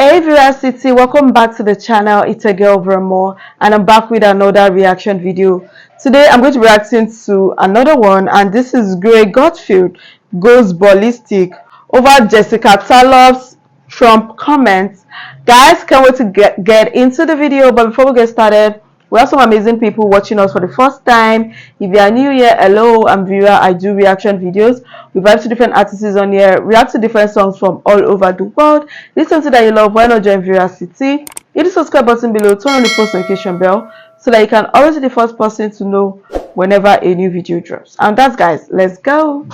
Hey City, welcome back to the channel. It's a girl Vermo, and I'm back with another reaction video. Today I'm going to be reacting to another one, and this is Gutfeld goes ballistic over Jessica Tarlov's Trump comments. Guys, can't wait to get into the video, but before we get started, we have some amazing people watching us for the first time. If you are new here, hello, I'm Vera. I do reaction videos. We vibe to different artists on here, react to different songs from all over the world. This is something that you love. Why not join Vera City? Hit the subscribe button below, turn on the post notification bell so that you can always be the first person to know whenever a new video drops. And that's, guys, let's go.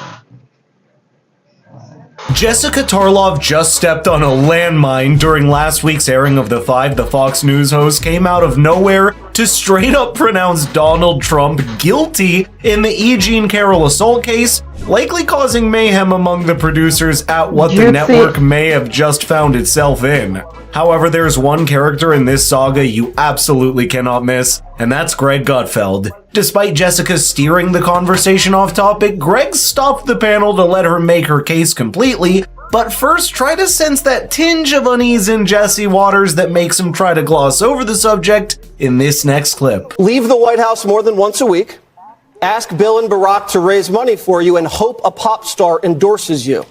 Jessica Tarlov just stepped on a landmine during last week's airing of The Five. The Fox News host came out of nowhere to straight up pronounce Donald Trump guilty in the E. Jean Carroll assault case, likely causing mayhem among the producers at what the network may have just found itself in. However, there's one character in this saga you absolutely cannot miss, and that's Greg Gutfeld. Despite Jessica steering the conversation off topic, Greg stopped the panel to let her make her case completely, but first try to sense that tinge of unease in Jesse Waters that makes him try to gloss over the subject in this next clip. Leave the White House more than once a week, ask Bill and Barack to raise money for you, and hope a pop star endorses you.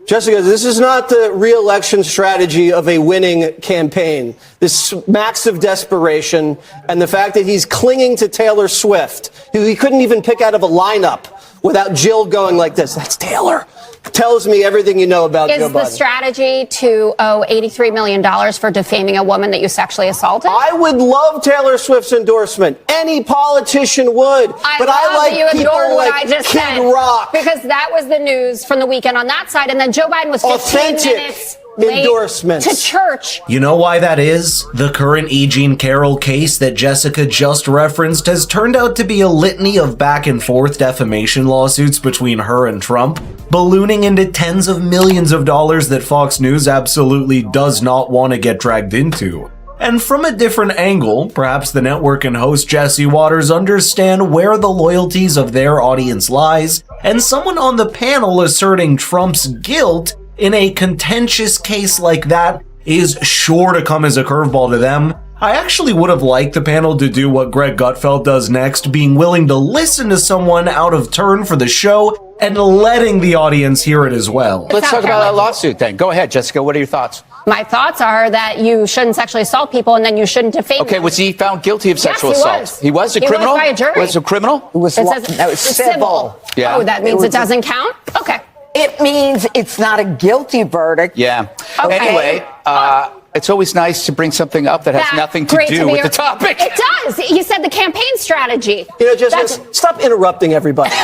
Jessica, this is not the re-election strategy of a winning campaign. This massive desperation and the fact that he's clinging to Taylor Swift, who he couldn't even pick out of a lineup without Jill going like this. That's Taylor. Tells me everything you know about Joe Biden. Is the strategy to owe $83 million for defaming a woman that you sexually assaulted? I would love Taylor Swift's endorsement. Any politician would. But I like people like Kid Rock. Because that was the news from the weekend on that side. And then Joe Biden was 15 minutes endorsements to church. You know why that is? The current E. Jean Carroll case that Jessica just referenced has turned out to be a litany of back and forth defamation lawsuits between her and Trump, ballooning into tens of millions of dollars that Fox News absolutely does not want to get dragged into. And from a different angle, perhaps the network and host Jesse Waters understand where the loyalties of their audience lies, and someone on the panel asserting Trump's guilt in a contentious case like that is sure to come as a curveball to them. I actually would have liked the panel to do what Greg Gutfeld does next, being willing to listen to someone out of turn for the show and letting the audience hear it as well. Let's talk about that lawsuit then. Go ahead, Jessica. What are your thoughts? My thoughts are that you shouldn't sexually assault people and then you shouldn't defame them. Okay, was he found guilty of sexual assault? He was a criminal? He was by a jury. Was a criminal? It was civil. Yeah. Oh, that means it doesn't count? Okay. It means it's not a guilty verdict. Yeah. Okay. Anyway, it's always nice to bring something up that has nothing to do with the topic. It does. You said the campaign strategy. You know, just stop interrupting everybody.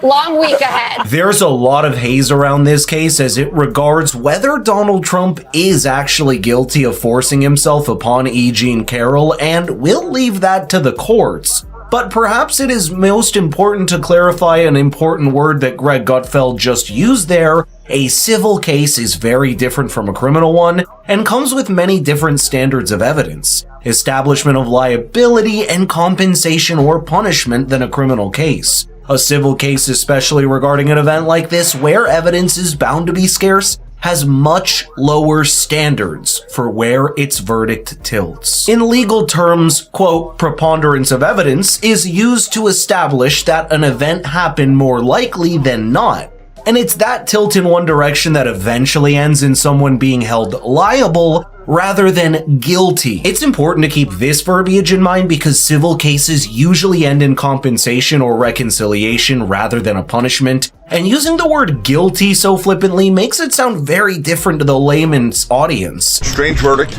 Long week ahead. There's a lot of haze around this case as it regards whether Donald Trump is actually guilty of forcing himself upon E. Jean Carroll, and we'll leave that to the courts. But perhaps it is most important to clarify an important word that Greg Gutfeld just used there. A civil case is very different from a criminal one and comes with many different standards of evidence, establishment of liability, and compensation or punishment than a criminal case. A civil case, especially regarding an event like this where evidence is bound to be scarce, has much lower standards for where its verdict tilts. In legal terms, quote, preponderance of evidence is used to establish that an event happened more likely than not. And it's that tilt in one direction that eventually ends in someone being held liable rather than guilty. It's important to keep this verbiage in mind because civil cases usually end in compensation or reconciliation rather than a punishment, and using the word guilty so flippantly makes it sound very different to the layman's audience. Strange verdict.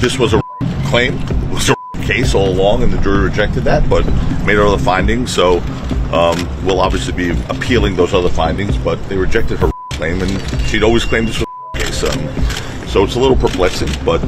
This was a claim. It was a case all along, and the jury rejected that, but made other findings, so we'll obviously be appealing those other findings, but they rejected her claim, and she'd always claimed this was a case. So it's a little perplexing, but,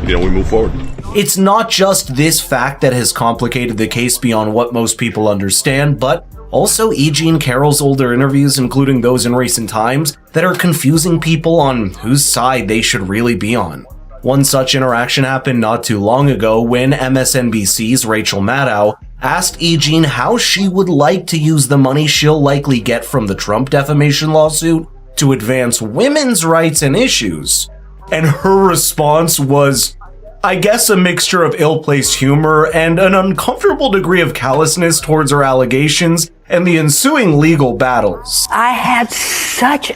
we move forward. It's not just this fact that has complicated the case beyond what most people understand, but also E. Jean Carroll's older interviews, including those in recent times, that are confusing people on whose side they should really be on. One such interaction happened not too long ago when MSNBC's Rachel Maddow asked E. Jean how she would like to use the money she'll likely get from the Trump defamation lawsuit, to advance women's rights and issues. And her response was, I guess, a mixture of ill-placed humor and an uncomfortable degree of callousness towards her allegations and the ensuing legal battles. I had such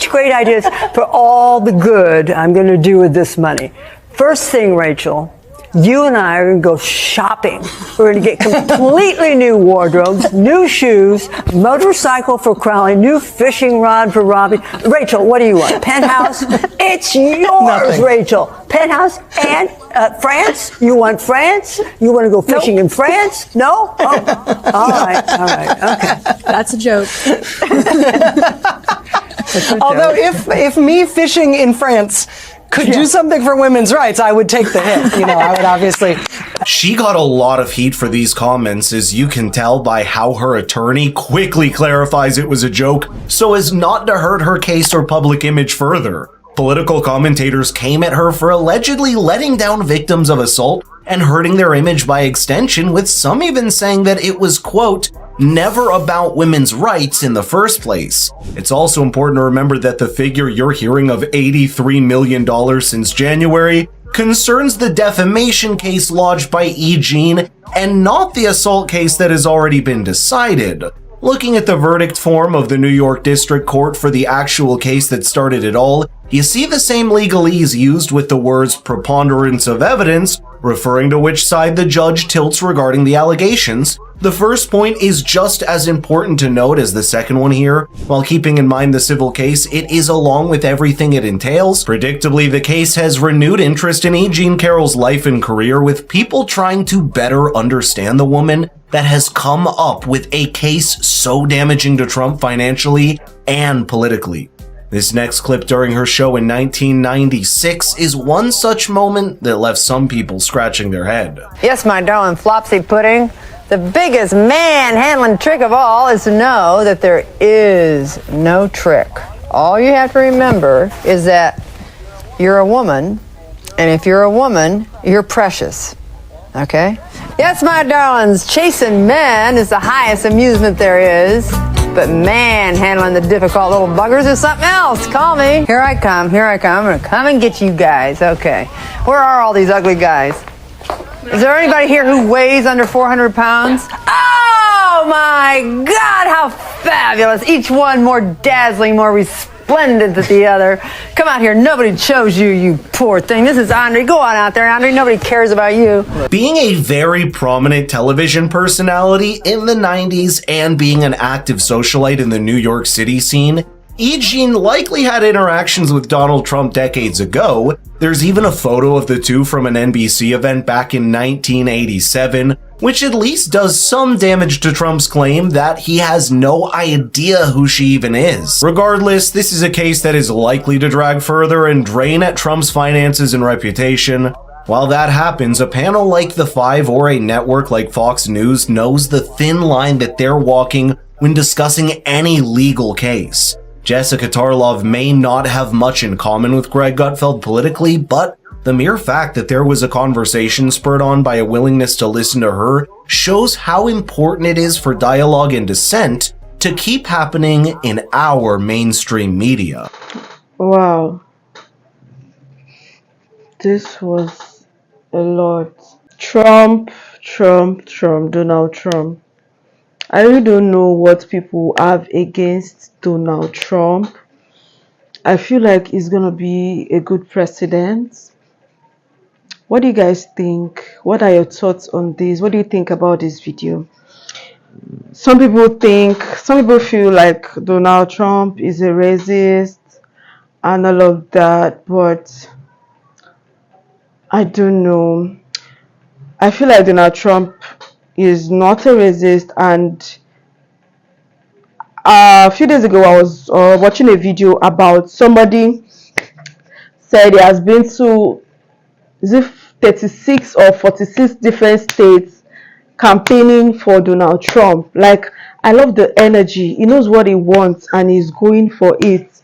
great ideas for all the good I'm going to do with this money. First thing, Rachel, you and I are going to go shopping. We're going to get completely new wardrobes, new shoes, motorcycle for Crowley, new fishing rod for Robbie. Rachel, what do you want? Penthouse? It's yours, Nothing. Rachel. Penthouse and France? You want France? You want to go fishing in France? No? Oh. All right, okay. That's a joke. That's a Although joke. if me fishing in France could do something for women's rights, I would take the hit. You know, I would obviously. She got a lot of heat for these comments, as you can tell by how her attorney quickly clarifies it was a joke so as not to hurt her case or public image further. Political commentators came at her for allegedly letting down victims of assault and hurting their image by extension, with some even saying that it was, quote, never about women's rights in the first place. It's also important to remember that the figure you're hearing of $83 million since January concerns the defamation case lodged by E. Jean and not the assault case that has already been decided. Looking at the verdict form of the New York District Court for the actual case that started it all, you see the same legalese used with the words preponderance of evidence, referring to which side the judge tilts regarding the allegations. The first point is just as important to note as the second one here. While keeping in mind the civil case, it is, along with everything it entails. Predictably, the case has renewed interest in E. Jean Carroll's life and career, with people trying to better understand the woman that has come up with a case so damaging to Trump financially and politically. This next clip during her show in 1996 is one such moment that left some people scratching their head. Yes, my darling Flopsy Pudding. The biggest man-handling trick of all is to know that there is no trick. All you have to remember is that you're a woman, and if you're a woman, you're precious. Okay? Yes, my darlings, chasing men is the highest amusement there is. But manhandling the difficult little buggers is something else. Call me. Here I come. I'm gonna come and get you guys. Okay. Where are all these ugly guys? Is there anybody here who weighs under 400 pounds? Oh my God, how fabulous. Each one more dazzling, more resplendent than the other. Come out here. Nobody chose you, you poor thing. This is Andre. Go on out there, Andre. Nobody cares about you. Being a very prominent television personality in the 90s and being an active socialite in the New York City scene, E. Jean likely had interactions with Donald Trump decades ago. There's even a photo of the two from an NBC event back in 1987, which at least does some damage to Trump's claim that he has no idea who she even is. Regardless, this is a case that is likely to drag further and drain at Trump's finances and reputation. While that happens, a panel like The Five or a network like Fox News knows the thin line that they're walking when discussing any legal case. Jessica Tarlov may not have much in common with Greg Gutfeld politically, but the mere fact that there was a conversation spurred on by a willingness to listen to her shows how important it is for dialogue and dissent to keep happening in our mainstream media. Wow. This was a lot. Trump, Donald Trump. I really don't know what people have against Donald Trump. I feel like he's gonna be a good president. What do you guys think? What are your thoughts on this? What do you think about this video? Some people feel like Donald Trump is a racist and all of that, but I don't know. I feel like Donald Trump is not a racist, and a few days ago I was watching a video about somebody said he has been to 36 or 46 different states campaigning for Donald Trump. Like, I love the energy. He knows what he wants and he's going for it,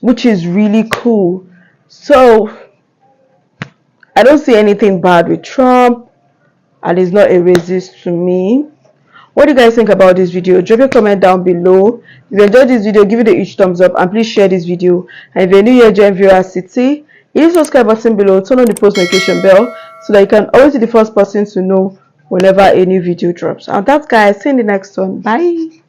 which is really cool. So I don't see anything bad with Trump, and he's not a racist to me. What do you guys think about this video? Drop a comment down below. If you enjoyed this video, give it a huge thumbs up and please share this video. And if you're new here, join Viewer City. Hit the subscribe button below, turn on the post notification bell so that you can always be the first person to know whenever a new video drops. And that's, guys, see you in the next one. Bye.